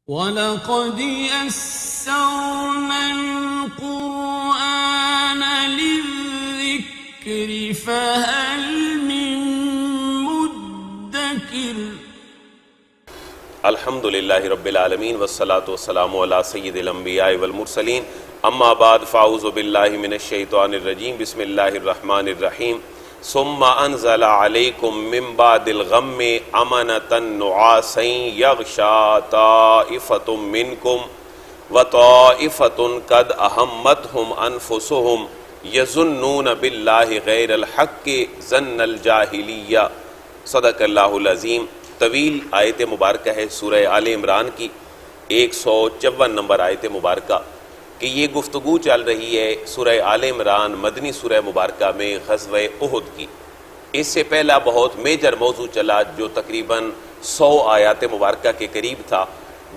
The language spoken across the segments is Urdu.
وَلَقَدْ يَسَّرْنَا الْقُرْآنَ لِلذِّكْرِ فَهَلْ مِن مُّدَّكِرٍ۔ الحمدللہ رب العالمین والصلاة والسلام علی سید الانبیاء والمرسلین، اما بعد فاعوذ باللہ من الشیطان الرجیم، بسم اللہ الرحمن الرحیم۔ ثم انزل علیکم من بعد الغم امنۃ نعاسا یغشی طائفۃ منکم وطائفۃ قد اہمتہم انفسہم یظنون باللہ غیر الحق ظن الجاہلیہ۔ صدق اللہ العظیم۔ طویل آیت مبارکہ ہے سورہ آل عمران کی 154 نمبر آیت مبارکہ کہ یہ گفتگو چل رہی ہے سورہ آل عمران مدنی سورہ مبارکہ میں غزوہ احد کی۔ اس سے پہلا بہت میجر موضوع چلا جو تقریباً 100 آیات مبارکہ کے قریب تھا،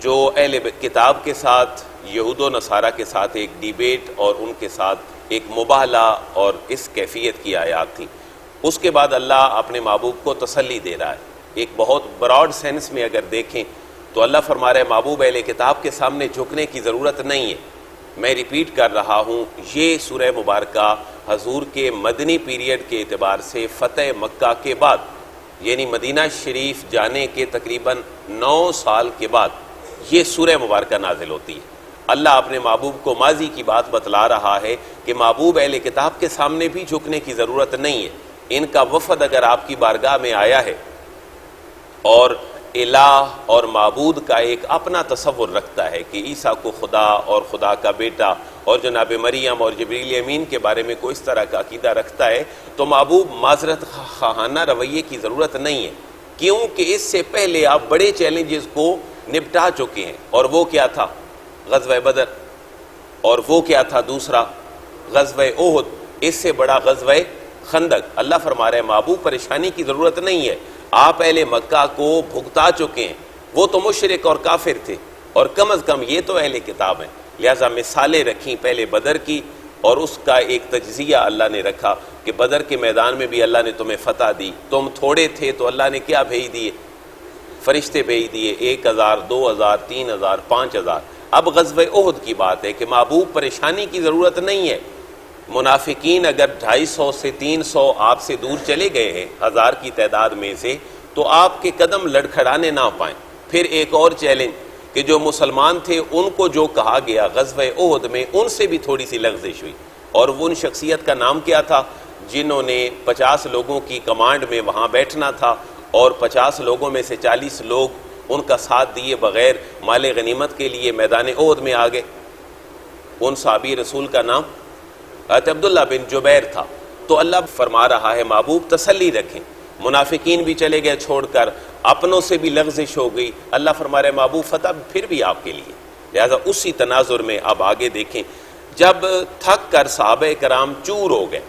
جو اہل کتاب کے ساتھ یہود و نصارہ کے ساتھ ایک ڈیبیٹ اور ان کے ساتھ ایک مباہلہ اور اس کیفیت کی آیات تھی۔ اس کے بعد اللہ اپنے محبوب کو تسلی دے رہا ہے۔ ایک بہت براڈ سینس میں اگر دیکھیں تو اللہ فرما رہا ہے محبوب اہل کتاب کے سامنے جھکنے کی ضرورت نہیں ہے۔ میں ریپیٹ کر رہا ہوں، یہ سورہ مبارکہ حضور کے مدنی پیریڈ کے اعتبار سے فتح مکہ کے بعد، یعنی مدینہ شریف جانے کے تقریباً 9 سال کے بعد یہ سورہ مبارکہ نازل ہوتی ہے۔ اللہ اپنے محبوب کو ماضی کی بات بتلا رہا ہے کہ محبوب اہل کتاب کے سامنے بھی جھکنے کی ضرورت نہیں ہے۔ ان کا وفد اگر آپ کی بارگاہ میں آیا ہے اور الہ اور معبود کا ایک اپنا تصور رکھتا ہے کہ عیسیٰ کو خدا اور خدا کا بیٹا اور جناب مریم اور جبریل امین کے بارے میں کوئی اس طرح کا عقیدہ رکھتا ہے، تو معبود معذرت خواہانہ رویے کی ضرورت نہیں ہے، کیونکہ اس سے پہلے آپ بڑے چیلنجز کو نپٹا چکے ہیں۔ اور وہ کیا تھا؟ غزوہ بدر۔ اور وہ کیا تھا دوسرا؟ غزوہ احد۔ اس سے بڑا غزوہ خندق۔ اللہ فرما رہے ہیں محبوب پریشانی کی ضرورت نہیں ہے، آپ اہل مکہ کو بھگتا چکے ہیں۔ وہ تو مشرک اور کافر تھے، اور کم از کم یہ تو اہل کتاب ہیں، لہٰذا مثالیں رکھیں پہلے بدر کی، اور اس کا ایک تجزیہ اللہ نے رکھا کہ بدر کے میدان میں بھی اللہ نے تمہیں فتح دی، تم تھوڑے تھے تو اللہ نے کیا بھیج دیے؟ فرشتے بھیج دیے، 1000 2000 3000 5000۔ اب غزوہ احد کی بات ہے کہ محبوب پریشانی کی ضرورت نہیں ہے۔ منافقین اگر 250 سے 300 آپ سے دور چلے گئے ہیں 1000 کی تعداد میں سے، تو آپ کے قدم لڑکھڑانے نہ پائیں۔ پھر ایک اور چیلنج کہ جو مسلمان تھے ان کو جو کہا گیا غزوہ احد میں، ان سے بھی تھوڑی سی لغزش ہوئی، اور وہ ان شخصیت کا نام کیا تھا جنہوں نے 50 لوگوں کی کمانڈ میں وہاں بیٹھنا تھا، اور 50 لوگوں میں سے 40 لوگ ان کا ساتھ دیے بغیر مال غنیمت کے لیے میدان احد میں آ گئے۔ ان صحابی رسول کا نام عبداللہ بن جبیر تھا۔ تو اللہ فرما رہا ہے محبوب تسلی رکھیں، منافقین بھی چلے گئے چھوڑ کر، اپنوں سے بھی لغزش ہو گئی، اللہ فرما رہا ہے محبوب فتح پھر بھی آپ کے لیے۔ لہذا اسی تناظر میں اب آگے دیکھیں، جب تھک کر صحابہ کرام چور ہو گئے،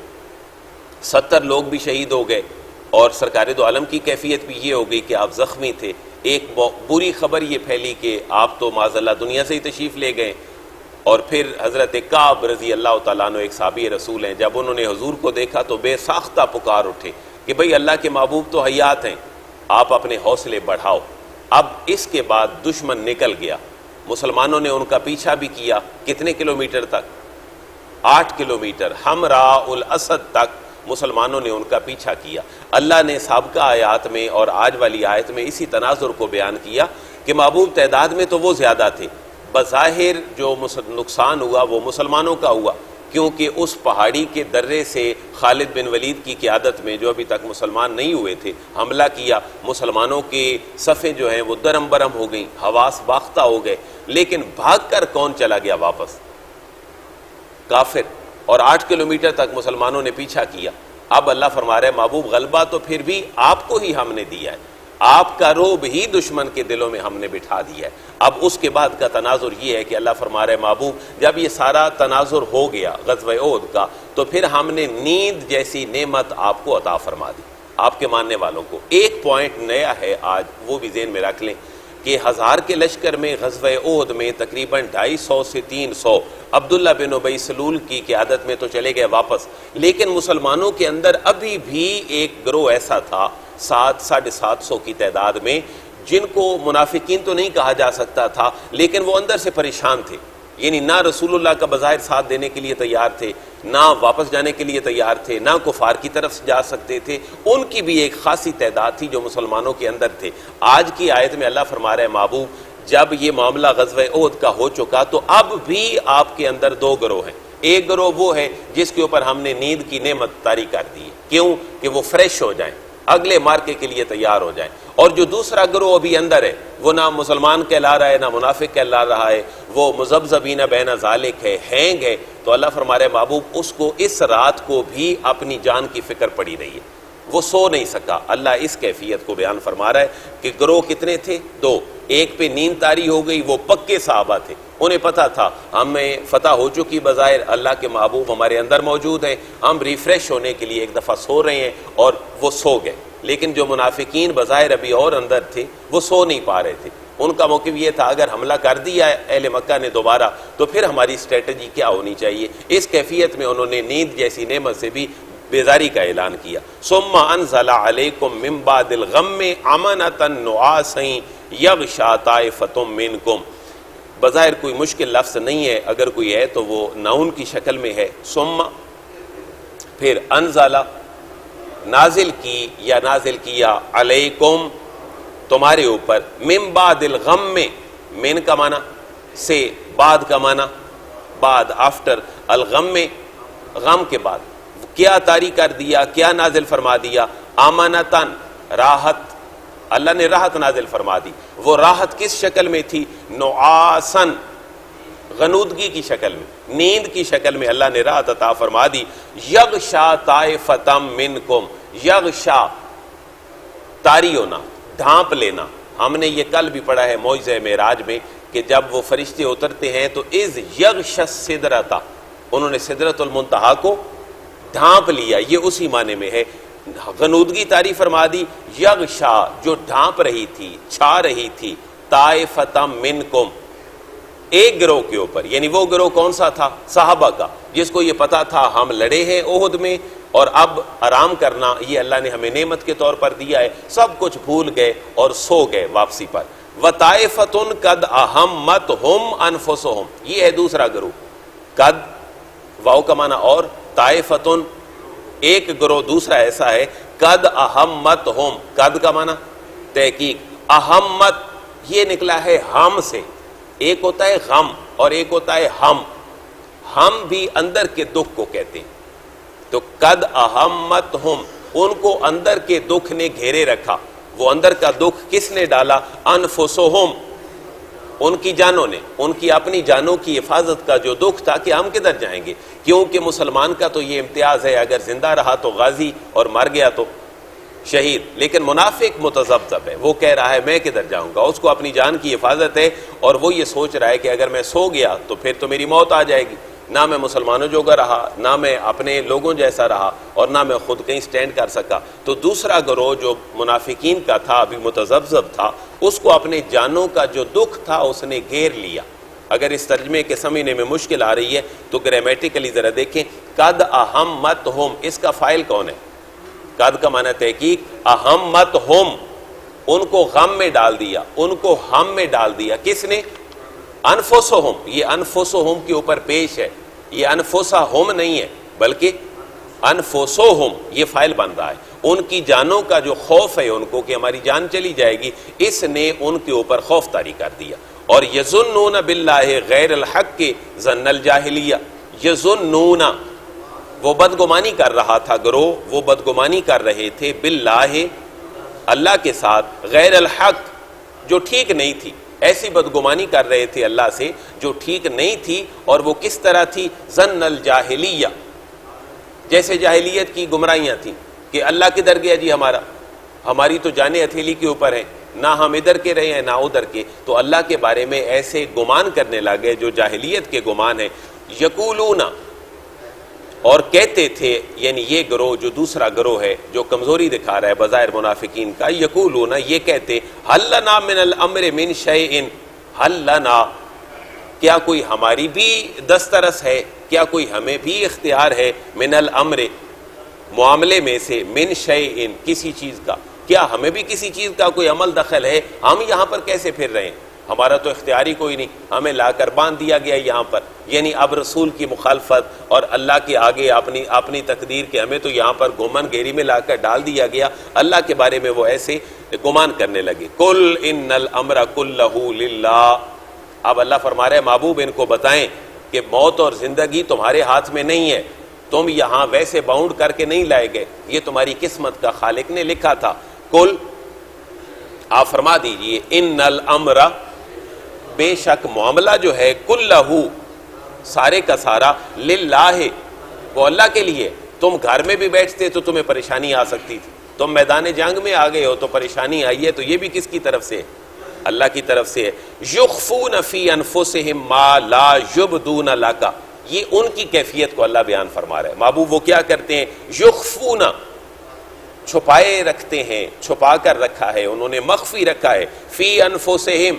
70 لوگ بھی شہید ہو گئے، اور سرکار دو عالم کی کیفیت بھی یہ ہو گئی کہ آپ زخمی تھے، ایک بری خبر یہ پھیلی کہ آپ تو معاذ اللہ دنیا سے ہی تشریف لے گئے۔ اور پھر حضرت کعب رضی اللہ تعالیٰ عنہ ایک صحابی رسول ہیں، جب انہوں نے حضور کو دیکھا تو بے ساختہ پکار اٹھے کہ بھئی اللہ کے محبوب تو حیات ہیں، آپ اپنے حوصلے بڑھاؤ۔ اب اس کے بعد دشمن نکل گیا، مسلمانوں نے ان کا پیچھا بھی کیا، کتنے کلومیٹر تک؟ 8 کلومیٹر، حمراء الاسد تک مسلمانوں نے ان کا پیچھا کیا۔ اللہ نے سابقہ آیات میں اور آج والی آیت میں اسی تناظر کو بیان کیا کہ محبوب تعداد میں تو وہ زیادہ تھے، بظاہر جو نقصان ہوا وہ مسلمانوں کا ہوا، کیونکہ اس پہاڑی کے درے سے خالد بن ولید کی قیادت میں، جو ابھی تک مسلمان نہیں ہوئے تھے، حملہ کیا، مسلمانوں کے صفیں جو ہیں وہ درم برم ہو گئیں، حواس باختہ ہو گئے۔ لیکن بھاگ کر کون چلا گیا واپس؟ کافر۔ اور 8 کلومیٹر تک مسلمانوں نے پیچھا کیا۔ اب اللہ فرما رہے محبوب غلبہ تو پھر بھی آپ کو ہی ہم نے دیا ہے، آپ کا رعب ہی دشمن کے دلوں میں ہم نے بٹھا دیا ہے۔ اب اس کے بعد کا تناظر یہ ہے کہ اللہ فرما رہے محبوب جب یہ سارا تناظر ہو گیا غزوہ احد کا، تو پھر ہم نے نیند جیسی نعمت آپ کو عطا فرما دی، آپ کے ماننے والوں کو۔ ایک پوائنٹ نیا ہے آج، وہ بھی ذہن میں رکھ لیں کہ 1000 کے لشکر میں غزوہ احد میں تقریباً 250 سے 300 عبداللہ بن ابی سلول کی قیادت میں تو چلے گئے واپس، لیکن مسلمانوں کے اندر ابھی بھی ایک گروہ ایسا تھا 700-750 کی تعداد میں جن کو منافقین تو نہیں کہا جا سکتا تھا لیکن وہ اندر سے پریشان تھے، یعنی نہ رسول اللہ کا بظاہر ساتھ دینے کے لیے تیار تھے، نہ واپس جانے کے لیے تیار تھے، نہ کفار کی طرف سے جا سکتے تھے، ان کی بھی ایک خاصی تعداد تھی جو مسلمانوں کے اندر تھے۔ آج کی آیت میں اللہ فرما رہا ہے محبوب جب یہ معاملہ غزوہ احد کا ہو چکا تو اب بھی آپ کے اندر دو گروہ ہیں۔ ایک گروہ وہ ہے جس کے اوپر ہم نے نیند کی نعمت طاری کر دی ہے، کیوں کہ وہ فریش ہو جائیں، اگلے مارکے کے لیے تیار ہو جائیں، اور جو دوسرا گروہ ابھی اندر ہے وہ نہ مسلمان کہلا رہا ہے نہ منافق کہلا رہا ہے، وہ مذبذبین بین ذالک ہے، ہینگ ہے، تو اللہ فرما رہے محبوب اس کو اس رات کو بھی اپنی جان کی فکر پڑی رہی ہے، وہ سو نہیں سکا۔ اللہ اس کیفیت کو بیان فرما رہا ہے کہ گروہ کتنے تھے؟ دو۔ ایک پہ نیند طاری ہو گئی، وہ پکے صحابہ تھے، انہیں پتا تھا ہمیں فتح ہو چکی، بظاہر اللہ کے محبوب ہمارے اندر موجود ہیں، ہم ریفریش ہونے کے لیے ایک دفعہ سو رہے ہیں، اور وہ سو گئے۔ لیکن جو منافقین بظاہر ابھی اور اندر تھے وہ سو نہیں پا رہے تھے، ان کا موقف یہ تھا اگر حملہ کر دیا اہل مکہ نے دوبارہ تو پھر ہماری اسٹریٹجی کیا ہونی چاہیے۔ اس کیفیت میں انہوں نے نیند جیسی نعمت سے بھی بیزاری کا اعلان کیا۔ ثم انزل علیکم من بعد الغم امنۃ نعاسا یغشی طائفۃ منکم، بظاہر کوئی مشکل لفظ نہیں ہے، اگر کوئی ہے تو وہ نون کی شکل میں ہے۔ ثم پھر انزل نازل کی یا نازل کیا، علیکم تمہارے اوپر، من بعد الغم میں، من کا معنی سے، بعد کا معنی بعد، آفٹر، الغم میں غم کے بعد، کیا طاری کر دیا، کیا نازل فرما دیا؟ امنتن، راحت، اللہ نے راحت نازل فرما دی۔ وہ راحت کس شکل میں تھی؟ نعاسن، غنودگی کی شکل میں، نیند کی شکل میں اللہ نے راحت عطا فرما دی۔ یغشا طائفۃ منکم، یغشا طاری ہونا، ڈھانپ لینا۔ ہم نے یہ کل بھی پڑھا ہے معجزہ معراج میں کہ جب وہ فرشتے اترتے ہیں تو اذ یغشی السدرۃ، انہوں نے سدرۃ المنتہا کو ڈھانپ لیا، یہ اسی معنی میں ہے۔ غنودگی طاری فرما دی، یغشا جو ڈھانپ رہی تھی، چھا رہی تھی، طائفۃ منکم، ایک گروہ کے اوپر، یعنی وہ گروہ کون سا تھا؟ صحابہ کا، جس کو یہ پتا تھا ہم لڑے ہیں احد میں اور اب آرام کرنا یہ اللہ نے ہمیں نعمت کے طور پر دیا ہے، سب کچھ بھول گئے اور سو گئے واپسی پر۔ وطائفۃ قد اہمتہم انفسہم، یہ ہے دوسرا گروہ، قد واو کا معنی اور، طائفۃ ایک گروہ دوسرا ایسا ہے، قد اہمتہم، قد کا معنی تحقیق، اہمت یہ نکلا ہے ہم سے، ایک ہوتا ہے غم اور ایک ہوتا ہے ہم بھی اندر کے دکھ کو کہتے ہیں، تو قد اہمتہم، ان کو اندر کے دکھ نے گھیرے رکھا۔ وہ اندر کا دکھ کس نے ڈالا؟ انفسہم، ان کی جانوں نے، ان کی اپنی جانوں کی حفاظت کا جو دکھ تھا کہ ہم کدھر جائیں گے، کیونکہ مسلمان کا تو یہ امتیاز ہے اگر زندہ رہا تو غازی اور مر گیا تو شہید، لیکن منافق متذبذب ہے، وہ کہہ رہا ہے میں کدھر جاؤں گا، اس کو اپنی جان کی حفاظت ہے اور وہ یہ سوچ رہا ہے کہ اگر میں سو گیا تو پھر تو میری موت آ جائے گی، نہ میں مسلمانوں جوگا رہا، نہ میں اپنے لوگوں جیسا رہا، اور نہ میں خود کہیں سٹینڈ کر سکا۔ تو دوسرا گروہ جو منافقین کا تھا، ابھی متذبذب تھا، اس کو اپنے جانوں کا جو دکھ تھا اس نے گھیر لیا۔ اگر اس ترجمے کے سمجھنے میں مشکل آ رہی ہے تو گرامیٹیکلی ذرا دیکھیں، قد اہمتہم، اس کا فاعل کون ہے؟ قد کا معنی تحقیق، اہمتہم، ان کو غم میں ڈال دیا، ان کو ہم میں ڈال دیا، کس نے؟ انفسہم، یہ انفسہم کے اوپر پیش ہے، یہ انفسہم نہیں ہے بلکہ انفسہم، یہ فاعل بن رہا ہے۔ ان کی جانوں کا جو خوف ہے ان کو کہ ہماری جان چلی جائے گی، اس نے ان کے اوپر خوف طاری کر دیا۔ اور یظنون باللہ غیر الحق ظن الجاہلیہ، یظنون، وہ بدگمانی کر رہا تھا گروہ، وہ بدگمانی کر رہے تھے باللہ، اللہ کے ساتھ، غیر الحق، جو ٹھیک نہیں تھی، ایسی بدگمانی کر رہے تھے اللہ سے جو ٹھیک نہیں تھی، اور وہ کس طرح تھی؟ ظن الجاہلیہ، جیسے جاہلیت کی گمراہیاں تھیں کہ اللہ کدھر گیا جی ہمارا، ہماری تو جانیں ہتھیلی کے اوپر ہیں، نہ ہم ادھر کے رہے ہیں نہ ادھر کے، تو اللہ کے بارے میں ایسے گمان کرنے لگے جو جاہلیت کے گمان ہیں۔ یقولون، اور کہتے تھے، یعنی یہ گروہ جو دوسرا گروہ ہے جو کمزوری دکھا رہا ہے بظاہر منافقین کا، یقولون، یہ کہتے، حل لنا من الامر من شیء، حل لنا، کیا کوئی ہماری بھی دسترس ہے، کیا کوئی ہمیں بھی اختیار ہے، من الامر، معاملے میں سے، من شیء، کسی چیز کا، کیا ہمیں بھی کسی چیز کا کوئی عمل دخل ہے؟ ہم یہاں پر کیسے پھر رہے ہیں؟ ہمارا تو اختیاری کوئی نہیں، ہمیں لا کر باندھ دیا گیا یہاں پر. یعنی اب رسول کی مخالفت اور اللہ کے آگے اپنی تقدیر کے ہمیں تو یہاں پر گمان گیری میں لا کر ڈال دیا گیا. اللہ کے بارے میں وہ ایسے گمان کرنے لگے. قل ان الامر کلہ للہ. اب اللہ فرما رہے ہیں محبوب ان کو بتائیں کہ موت اور زندگی تمہارے ہاتھ میں نہیں ہے، تم یہاں ویسے باؤنڈ کر کے نہیں لائے گئے، یہ تمہاری قسمت کا خالق نے لکھا تھا. قل آپ فرما دیجئے ان الامر، بے شک معاملہ جو ہے، کلہ سارے کا سارا، للہ وہ اللہ کے لیے. تم گھر میں بھی بیٹھتے تو تمہیں پریشانی آ سکتی تھی، تم میدان جنگ میں آ گئے ہو تو پریشانی آئی ہے، تو یہ بھی کس کی طرف سے؟ اللہ کی طرف سے ہے. یخفون فی انفسہم ما لا یبدون لک، یہ ان کی کیفیت کو اللہ بیان فرما رہا ہے. محبوب وہ کیا کرتے ہیں؟ یخفون، چھپائے رکھتے ہیں، چھپا کر رکھا ہے انہوں نے، مخفی رکھا ہے، فی انفسہم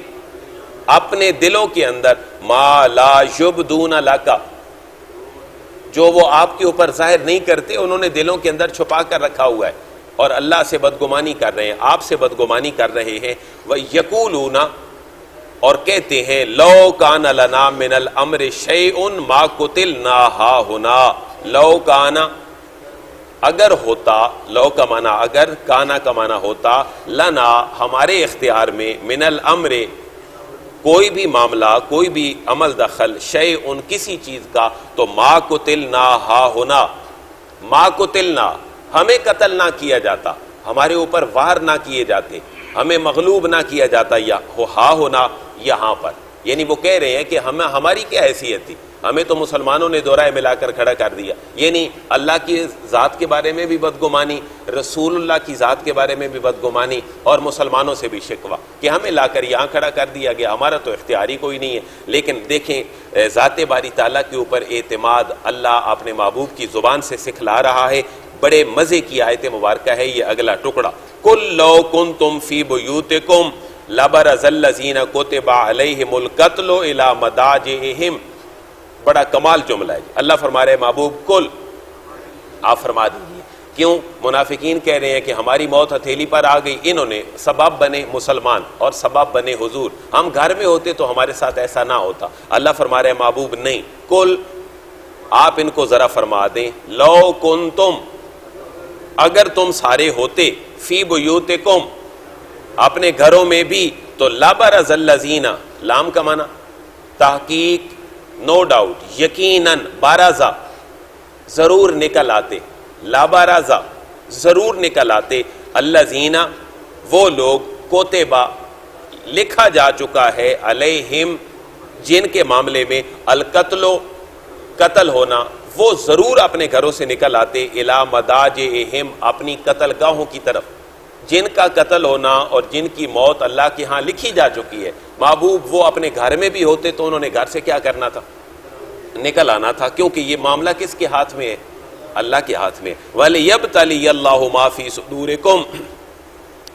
اپنے دلوں کے اندر، ما لا یبدون لک، جو وہ آپ کے اوپر ظاہر نہیں کرتے انہوں نے دلوں کے اندر چھپا کر رکھا ہوا ہے، اور اللہ سے بدگمانی کر رہے ہیں، آپ سے بدگمانی کر رہے ہیں. وَيَقُولُونَ، اور کہتے ہیں، لَوْ كَانَ لَنَا مِنَ الْأَمْرِ شَيْءٌ مَا قُتِلْنَا هُنَا. لَوْ كَانَ، اگر ہوتا، لو کا معنی اگر، کانا کا معنی ہوتا، لنا ہمارے اختیار میں، من الامر کوئی بھی معاملہ، کوئی بھی عمل دخل، شیء کسی چیز کا، تو ما قتلنا ہا ہونا، ما قتلنا ہمیں قتل نہ کیا جاتا، ہمارے اوپر وار نہ کیے جاتے، ہمیں مغلوب نہ کیا جاتا، یا ہا ہونا یہاں پر. یعنی وہ کہہ رہے ہیں کہ ہماری کیا حیثیت تھی، ہمیں تو مسلمانوں نے دورہ ملا کر کھڑا کر دیا. یعنی اللہ کی ذات کے بارے میں بھی بدگمانی، رسول اللہ کی ذات کے بارے میں بھی بدگمانی، اور مسلمانوں سے بھی شکوہ کہ ہمیں لا کر یہاں کھڑا کر دیا گیا، ہمارا تو اختیاری کوئی نہیں ہے. لیکن دیکھیں ذات باری تعالیٰ کے اوپر اعتماد اللہ اپنے محبوب کی زبان سے سکھلا رہا ہے. بڑے مزے کی آیت مبارکہ ہے یہ اگلا ٹکڑا. قل لو کنتم فی بیوتکم لبرز الذین کتب علیہم القتل الی مضاجعہم. بڑا کمال جملہ ہے. اللہ فرما رہے محبوب کل، آپ فرما دیجیے. کیوں؟ منافقین کہہ رہے ہیں کہ ہماری موت ہتھیلی پر آ گئی، انہوں نے سبب بنے مسلمان اور سبب بنے حضور، ہم گھر میں ہوتے تو ہمارے ساتھ ایسا نہ ہوتا. اللہ فرما رہے محبوب نہیں، کل آپ ان کو ذرا فرما دیں، لو کنتم اگر تم سارے ہوتے، فی بیوتکم اپنے گھروں میں بھی، تو لبرز الذین، لام کا معنی تحقیق، نو ڈاؤٹ، یقیناً، بارزہ ضرور نکل آتے، لابارزہ ضرور نکل آتے، الذین وہ لوگ، کوتبہ لکھا جا چکا ہے، علیہم جن کے معاملے میں، القتل قتل ہونا، وہ ضرور اپنے گھروں سے نکل آتے، الی مضاجعہم اپنی قتل گاہوں کی طرف. جن کا قتل ہونا اور جن کی موت اللہ کے ہاں لکھی جا چکی ہے، محبوب وہ اپنے گھر میں بھی ہوتے تو انہوں نے گھر سے کیا کرنا تھا؟ نکل آنا تھا. کیونکہ یہ معاملہ کس کے ہاتھ میں ہے؟ اللہ کے ہاتھ میں. وَلِيَبْتَلِيَ اللَّهُ مَا فِي صُدُورِكُمْ،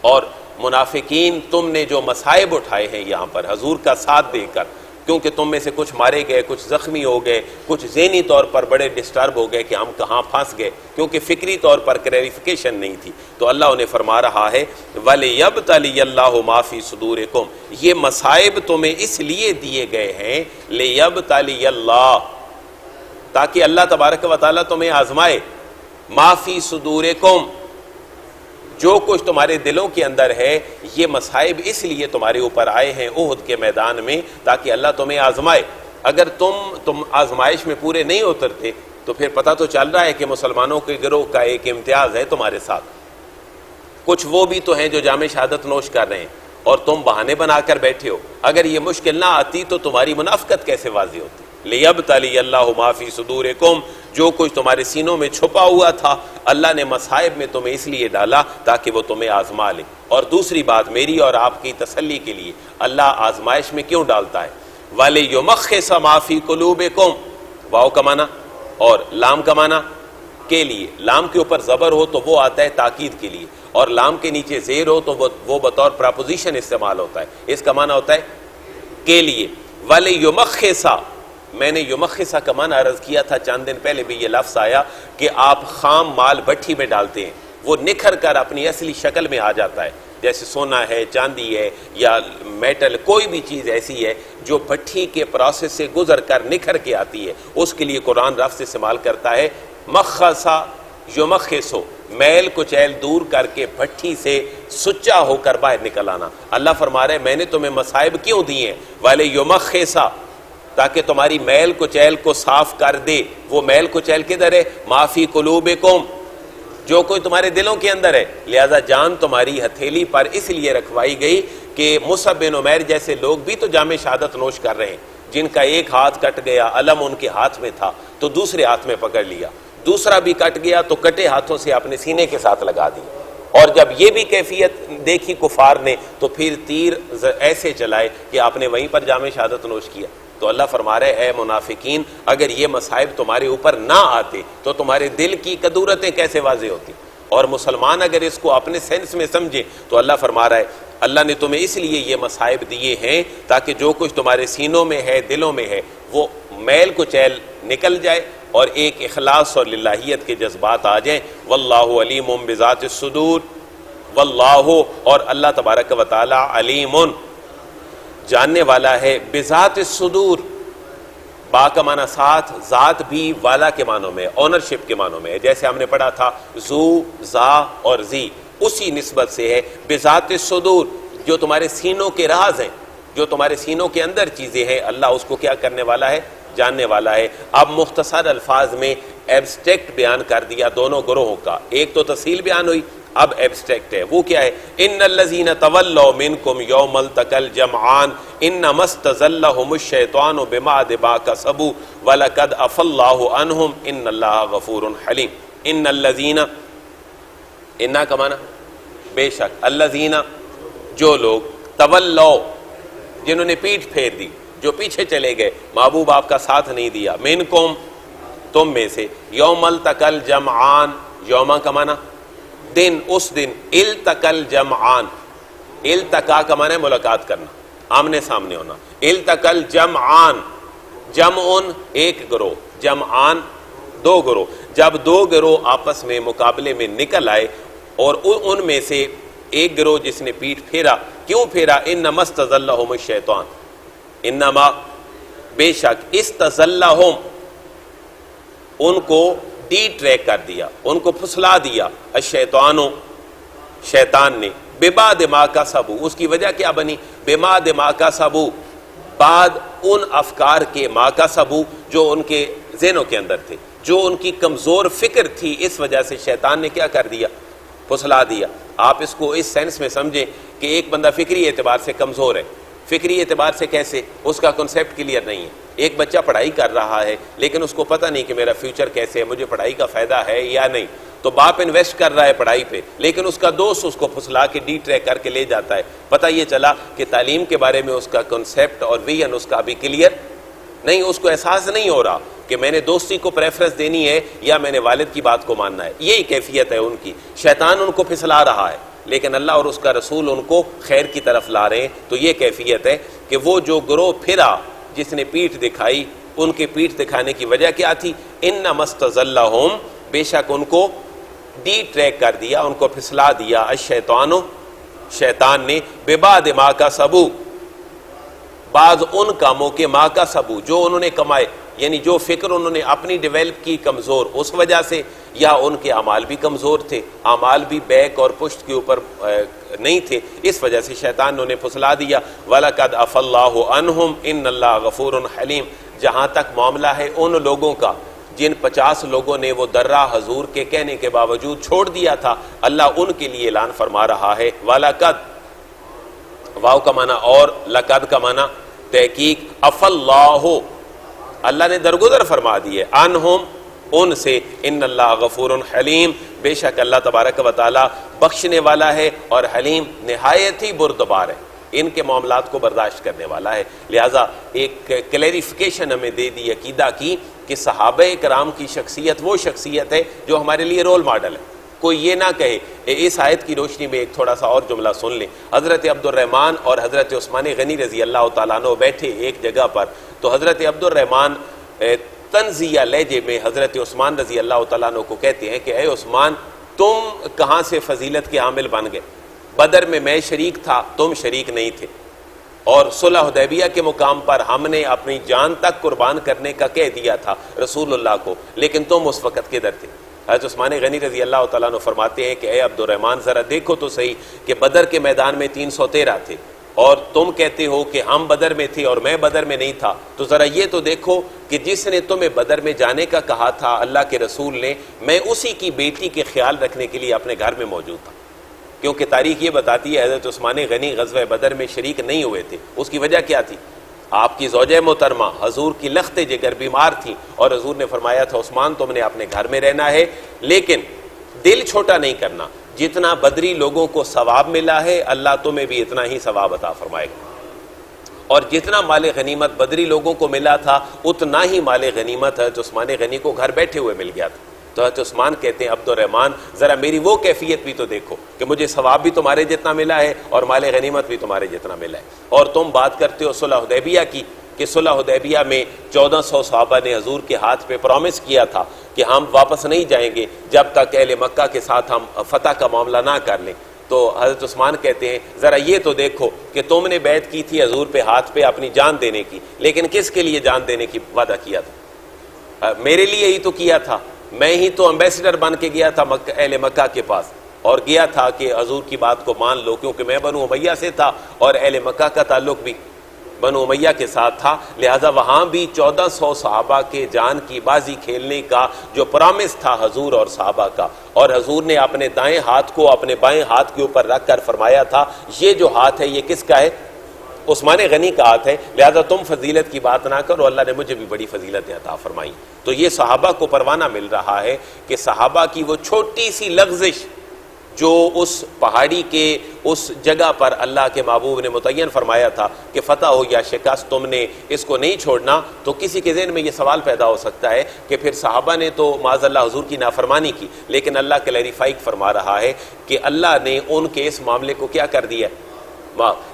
اور منافقین تم نے جو مصائب اٹھائے ہیں یہاں پر حضور کا ساتھ دے کر، کیونکہ تم میں سے کچھ مارے گئے، کچھ زخمی ہو گئے، کچھ ذہنی طور پر بڑے ڈسٹرب ہو گئے کہ ہم کہاں پھنس گئے، کیونکہ فکری طور پر کلیریفیکیشن نہیں تھی. تو اللہ انہیں فرما رہا ہے وَلِيَبْتَلِيَ اللَّهُ مَا فِي صُدُورِكُمْ، یہ مصائب تمہیں اس لیے دیے گئے ہیں، لِيَبْتَلِيَ اللَّهُ تاکہ اللہ تبارک و تعالیٰ تمہیں آزمائے، مَا فِي صُدُورِكُمْ جو کچھ تمہارے دلوں کے اندر ہے. یہ مصائب اس لیے تمہارے اوپر آئے ہیں احد کے میدان میں تاکہ اللہ تمہیں آزمائے. اگر تم آزمائش میں پورے نہیں اترتے تو پھر پتہ تو چل رہا ہے کہ مسلمانوں کے گروہ کا ایک امتیاز ہے تمہارے ساتھ. کچھ وہ بھی تو ہیں جو جام شہادت نوش کر رہے ہیں اور تم بہانے بنا کر بیٹھے ہو. اگر یہ مشکل نہ آتی تو تمہاری منافقت کیسے واضح ہوتی؟ لِيَبْتَلِيَ اللَّهُ مَا فِي صُدُورِكُمْ جو کچھ تمہارے سینوں میں چھپا ہوا تھا اللہ نے مصائب میں تمہیں اس لیے ڈالا تاکہ وہ تمہیں آزما لے. اور دوسری بات میری اور آپ کی تسلی کے لیے اللہ آزمائش میں کیوں ڈالتا ہے؟ وَلِيُمَخِّصَ مَا فِي قُلُوبِكُمْ واو کا معنی اور لام کا معنی کے لیے. لام کے اوپر زبر ہو تو وہ آتا ہے تاکید کے لیے، اور لام کے نیچے زیر ہو تو وہ بطور پراپوزیشن استعمال ہوتا ہے. اس کا معنی ہوتا ہے کے لیے. وَلِيُمَخِّصَ میں نے یمخصہ کا معنی عرض کیا تھا چند دن پہلے بھی یہ لفظ آیا کہ آپ خام مال بھٹی میں ڈالتے ہیں. وہ نکھر کر اپنی اصلی شکل میں آ جاتا ہے. جیسے سونا ہے، چاندی ہے یا میٹل، کوئی بھی چیز ایسی ہے جو بھٹی کے پروسیس سے گزر کر نکھر کے آتی ہے، اس کے لیے قرآن لفظ استعمال کرتا ہے مخصا یمخصو، میل کچیل دور کر کے بھٹی سے سچا ہو کر باہر نکل آنا. اللہ فرما رہے ہیں میں نے تمہیں مصائب کیوں دیے ہیں؟ والے یمخصا، تاکہ تمہاری میل کچیل کو صاف کر دے. وہ میل کچیل کدھر ہے؟ ما فی قلوبکم، جو کوئی تمہارے دلوں کے اندر ہے. لہذا جان تمہاری ہتھیلی پر اس لیے رکھوائی گئی کہ مصعب بن عمیر جیسے لوگ بھی تو جام شہادت نوش کر رہے ہیں، جن کا ایک ہاتھ کٹ گیا، علم ان کے ہاتھ میں تھا تو دوسرے ہاتھ میں پکڑ لیا، دوسرا بھی کٹ گیا تو کٹے ہاتھوں سے اپنے سینے کے ساتھ لگا دی. اور جب یہ بھی کیفیت دیکھی کفار نے تو پھر تیر ایسے چلائے کہ آپ نے وہیں پر جام شہادت نوش کیا. تو اللہ فرما رہے اے منافقین، اگر یہ مصائب تمہارے اوپر نہ آتے تو تمہارے دل کی کدورتیں کیسے واضح ہوتی. اور مسلمان اگر اس کو اپنے سینس میں سمجھے تو اللہ فرما رہا ہے اللہ نے تمہیں اس لیے یہ مصائب دیے ہیں تاکہ جو کچھ تمہارے سینوں میں ہے، دلوں میں ہے، وہ میل کچیل نکل جائے اور ایک اخلاص اور للہیت کے جذبات آ جائیں. واللہ علیم بذات الصدور، واللہ، اور اللہ تبارک و تعالی علیم، جاننے والا ہے، بذات الصدور، با کا معنی ساتھ، ذات بھی والا کے معنوں میں، اونرشپ کے معنوں میں ہے. جیسے ہم نے پڑھا تھا ذو، ذا اور ذی، اسی نسبت سے ہے بذات الصدور، جو تمہارے سینوں کے راز ہیں، جو تمہارے سینوں کے اندر چیزیں ہیں، اللہ اس کو کیا کرنے والا ہے؟ جاننے والا ہے. اب مختصر الفاظ میں ایبسٹریکٹ بیان کر دیا دونوں گروہوں کا، ایک تو تفصیل بیان ہوئی، اب ایبسٹریکٹ ہے. وہ کیا ہے؟ ان الذین تولوا منکم یوم التقى الجمعان انما استزلهم الشیطان ببعض ما کسبوا ولقد عفا اللہ عنہم ان اللہ غفور حلیم. ان الذین، انا کا معنی بے شک، الذین جو لوگ، تولوا جنہوں نے پیٹھ پھیر دی، جو پیچھے چلے گئے، محبوب آپ کا ساتھ نہیں دیا، منکم تم میں سے، یوم التقى الجمعان، یوم کا معنی دن، اس دن، التقى الجمعان، التقى کا معنی ملاقات کرنا، آمنے سامنے ہونا، التقى الجمعان، جمعن ایک گروہ، جمعان دو گروہ. جب دو گروہ آپس میں مقابلے میں نکل آئے اور ان میں سے ایک گروہ جس نے پیٹھ پھیرا، کیوں پھیرا؟ انما استزلهم الشیطان، انما بے شک، استزلهم ان کو ڈی ٹریک کر دیا، ان کو پھسلا دیا، الشیطان، شیطان نے، ببعض ما کسبوا، اس کی وجہ کیا بنی؟ ببعض ما کسبوا، بعد ان افکار کے، ما کسبوا جو ان کے ذہنوں کے اندر تھے، جو ان کی کمزور فکر تھی، اس وجہ سے شیطان نے کیا کر دیا؟ پھسلا دیا. آپ اس کو اس سینس میں سمجھیں کہ ایک بندہ فکری اعتبار سے کمزور ہے. فکری اعتبار سے کیسے؟ اس کا کنسیپٹ کلیئر نہیں ہے. ایک بچہ پڑھائی کر رہا ہے لیکن اس کو پتہ نہیں کہ میرا فیوچر کیسے ہے، مجھے پڑھائی کا فائدہ ہے یا نہیں. تو باپ انویسٹ کر رہا ہے پڑھائی پہ، لیکن اس کا دوست اس کو پھسلا کے ڈی ٹریک کر کے لے جاتا ہے. پتہ یہ چلا کہ تعلیم کے بارے میں اس کا کنسیپٹ اور ویژن اس کا ابھی کلیئر نہیں، اس کو احساس نہیں ہو رہا کہ میں نے دوستی کو پریفرنس دینی ہے یا میں نے والد کی بات کو ماننا ہے. یہی کیفیت ہے ان کی. شیطان ان کو پھسلا رہا ہے لیکن اللہ اور اس کا رسول ان کو خیر کی طرف لا رہے ہیں. تو یہ کیفیت ہے کہ وہ جو گروہ پھرا، جس نے پیٹھ دکھائی، ان کے پیٹھ دکھانے کی وجہ کیا تھی؟ انما استزلهم، بے شک ان کو ڈی ٹریک کر دیا، ان کو پھسلا دیا، الشیطان، شیطان نے، ببعض ما کسبوا، بعض ان کاموں کے، ما کسبوا جو انہوں نے کمائے، یعنی جو فکر انہوں نے اپنی ڈیولپ کی کمزور، اس وجہ سے، یا ان کے اعمال بھی کمزور تھے، اعمال بھی بیک اور پشت کے اوپر نہیں تھے، اس وجہ سے شیطان نے انہیں پھسلا دیا. وَلَقَدْ عَفَا اللَّهُ عَنْهُمْ إِنَّ اللَّهَ غَفُورٌ حَلِيمٌ. جہاں تک معاملہ ہے ان لوگوں کا جن 50 لوگوں نے وہ درہ حضور کے کہنے کے باوجود چھوڑ دیا تھا، اللہ ان کے لیے اعلان فرما رہا ہے. وَلَقَدْ، واو کا معنی اور، لقد کا معنی تحقیق، عفا اللہ، اللہ نے درگزر فرما دی ہے، عنہم، ان سے، ان اللہ غفور حلیم، بے شک اللہ تبارک و تعالی بخشنے والا ہے اور حلیم، نہایت ہی بردبار ہے، ان کے معاملات کو برداشت کرنے والا ہے. لہٰذا ایک کلیریفیکیشن ہمیں دے دی عقیدہ کی کہ صحابہ کرام کی شخصیت وہ شخصیت ہے جو ہمارے لیے رول ماڈل ہے. کوئی یہ نہ کہے. اس آیت کی روشنی میں ایک تھوڑا سا اور جملہ سن لیں. حضرت عبد الرحمن اور حضرت عثمان غنی رضی اللہ تعالیٰ عنہ بیٹھے ایک جگہ پر، تو حضرت عبد الرحمن طنزیہ لہجے میں حضرت عثمان رضی اللہ تعالیٰ عنہ کو کہتے ہیں کہ اے عثمان، تم کہاں سے فضیلت کے عامل بن گئے؟ بدر میں میں شریک تھا، تم شریک نہیں تھے، اور صلح حدیبیہ کے مقام پر ہم نے اپنی جان تک قربان کرنے کا کہہ دیا تھا رسول اللہ کو، لیکن تم اس وقت کدھر تھے؟ حضرت عثمان غنی رضی اللہ تعالیٰ عنہ فرماتے ہیں کہ اے عبد الرحمن ذرا دیکھو تو صحیح کہ بدر کے میدان میں 313 تھے اور تم کہتے ہو کہ ہم بدر میں تھے اور میں بدر میں نہیں تھا، تو ذرا یہ تو دیکھو کہ جس نے تمہیں بدر میں جانے کا کہا تھا اللہ کے رسول نے، میں اسی کی بیٹی کے خیال رکھنے کے لیے اپنے گھر میں موجود تھا، کیونکہ تاریخ یہ بتاتی ہے حضرت عثمان غنی غزوہ بدر میں شریک نہیں ہوئے تھے۔ اس کی وجہ کیا تھی؟ آپ کی زوجہ محترمہ حضور کی لخت جگر بیمار تھی، اور حضور نے فرمایا تھا عثمان تم نے اپنے گھر میں رہنا ہے، لیکن دل چھوٹا نہیں کرنا، جتنا بدری لوگوں کو ثواب ملا ہے اللہ تمہیں بھی اتنا ہی ثواب عطا فرمائے گا، اور جتنا مال غنیمت بدری لوگوں کو ملا تھا اتنا ہی مال غنیمت حضرت عثمان غنی کو گھر بیٹھے ہوئے مل گیا تھا۔ تو حضرت عثمان کہتے ہیں عبد الرحمن ذرا میری وہ کیفیت بھی تو دیکھو کہ مجھے ثواب بھی تمہارے جتنا ملا ہے اور مال غنیمت بھی تمہارے جتنا ملا ہے، اور تم بات کرتے ہو صلح حدیبیہ کی کہ صلح حدیبیہ میں 1400 صحابہ نے حضور کے ہاتھ پہ پرومس کیا تھا کہ ہم واپس نہیں جائیں گے جب تک اہل مکہ کے ساتھ ہم فتح کا معاملہ نہ کر لیں۔ تو حضرت عثمان کہتے ہیں ذرا یہ تو دیکھو کہ تم نے بیعت کی تھی حضور پہ ہاتھ پہ اپنی جان دینے کی، لیکن کس کے لیے جان دینے کی وعدہ کیا تھا؟ میرے لیے ہی تو کیا تھا، میں ہی تو ایمبیسڈر بن کے گیا تھا اہل مکہ کے پاس، اور گیا تھا کہ حضور کی بات کو مان لو، کیونکہ میں بنو امیہ سے تھا اور اہل مکہ کا تعلق بھی بنو امیہ کے ساتھ تھا، لہذا وہاں بھی 1400 صحابہ کے جان کی بازی کھیلنے کا جو پرامس تھا حضور اور صحابہ کا، اور حضور نے اپنے دائیں ہاتھ کو اپنے بائیں ہاتھ کے اوپر رکھ کر فرمایا تھا یہ جو ہاتھ ہے یہ کس کا ہے؟ عثمان غنی کا ہاتھ ہے، لہذا تم فضیلت کی بات نہ کرو، اللہ نے مجھے بھی بڑی فضیلتیں عطا فرمائی۔ تو یہ صحابہ کو پروانہ مل رہا ہے کہ صحابہ کی وہ چھوٹی سی لغزش جو اس پہاڑی کے اس جگہ پر اللہ کے محبوب نے متعین فرمایا تھا کہ فتح ہو یا شکست تم نے اس کو نہیں چھوڑنا، تو کسی کے ذہن میں یہ سوال پیدا ہو سکتا ہے کہ پھر صحابہ نے تو معاذ اللہ حضور کی نافرمانی کی، لیکن اللہ کلیریفائی فرما رہا ہے کہ اللہ نے ان کے اس معاملے کو کیا کر دیا ہے،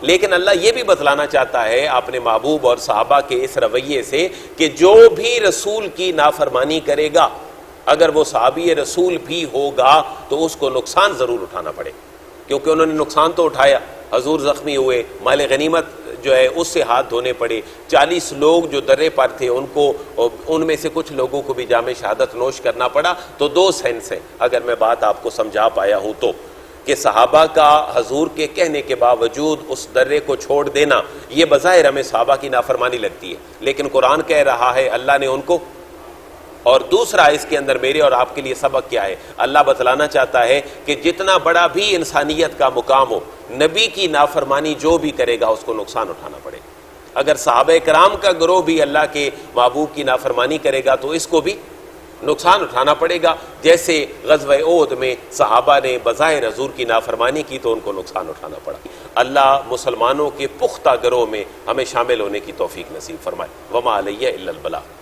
لیکن اللہ یہ بھی بتلانا چاہتا ہے اپنے محبوب اور صحابہ کے اس رویے سے کہ جو بھی رسول کی نافرمانی کرے گا اگر وہ صحابی رسول بھی ہوگا تو اس کو نقصان ضرور اٹھانا پڑے، کیونکہ انہوں نے نقصان تو اٹھایا، حضور زخمی ہوئے، مال غنیمت جو ہے اس سے ہاتھ دھونے پڑے، 40 لوگ جو درے پر تھے ان کو، ان میں سے کچھ لوگوں کو بھی جام شہادت نوش کرنا پڑا۔ تو دو سینس ہیں اگر میں بات آپ کو سمجھا پایا ہوں تو، کہ صحابہ کا حضور کے کہنے کے باوجود اس درے کو چھوڑ دینا یہ بظاہر ہمیں صحابہ کی نافرمانی لگتی ہے، لیکن قرآن کہہ رہا ہے اللہ نے ان کو، اور دوسرا اس کے اندر میرے اور آپ کے لیے سبق کیا ہے، اللہ بتلانا چاہتا ہے کہ جتنا بڑا بھی انسانیت کا مقام ہو، نبی کی نافرمانی جو بھی کرے گا اس کو نقصان اٹھانا پڑے گا۔ اگر صحابہ کرام کا گروہ بھی اللہ کے محبوب کی نافرمانی کرے گا تو اس کو بھی نقصان اٹھانا پڑے گا، جیسے غزوہ احد میں صحابہ نے بظاہر حضور کی نافرمانی کی تو ان کو نقصان اٹھانا پڑا۔ اللہ مسلمانوں کے پختہ گروہ میں ہمیں شامل ہونے کی توفیق نصیب فرمائے۔ وما علیہ الا البلاغ۔